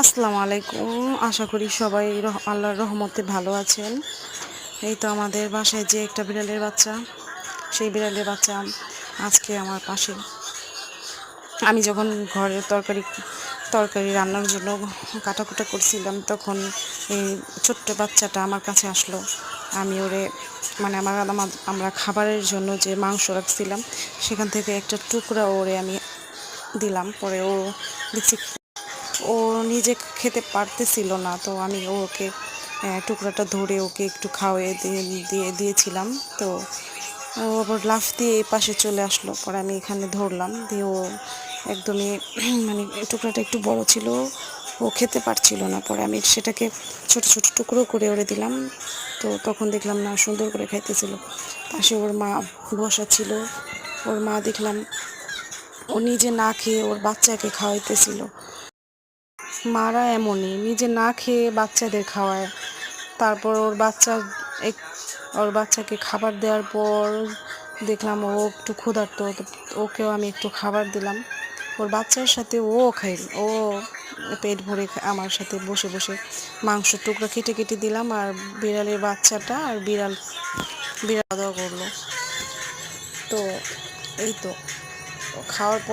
আসসালামু আলাইকুম। আশা করি সবাই আল্লাহর রহমতে ভালো আছেন। এই তো আমাদের বাসায় যে একটা বিড়ালের বাচ্চা, সেই বিড়ালের বাচ্চা আজকে আমার পাশে। আমি যখন ঘরের তরকারি রান্নার জন্য কাটাকুটা করছিলাম, তখন এই ছোট্ট বাচ্চাটা আমার কাছে আসলো। আমি ওরে মানে আমরা খাবারের জন্য যে মাংস রাখছিলাম, সেখান থেকে একটা টুকরা ওরে আমি দিলাম। পরে ও দেখছি ও নিজে খেতে পারতেছিল না, তো আমি ওকে টুকরাটা ধরে ওকে একটু খাওয়িয়ে দিয়েছিলাম। তো ও আবার লাফ দিয়ে এই পাশে চলে আসলো। পরে আমি এখানে ধরলাম, দিয়ে ও একদমই মানে টুকরাটা একটু বড় ছিল, ও খেতে পারছিল না। পরে আমি সেটাকে ছোট ছোট টুকরো করে ওরে দিলাম। তো তখন দেখলাম না, সুন্দর করে খাইতেছিল। পাশে ওর মা বসা ছিল। ওর মা দেখলাম ও নিজে না খেয়ে ওর বাচ্চাকে খাওয়াইতেছিল। মারা এমনই, নিজে না খেয়ে বাচ্চাদের খাওয়ায়। তারপর এক ওর বাচ্চাকে খাবার দেওয়ার পর দেখলাম ও একটু ক্ষুধার্ত, তো ওকেও আমি একটু খাবার দিলাম। ওর বাচ্চার সাথে ও পেট ভরে আমার সাথে বসে বসে মাংসের টুকরা কেটে কেটে দিলাম। আর বিড়ালের বাচ্চাটা আর বিড়াল বিড়াল দাওয়া করলো। তো এই তো খাওয়ার পর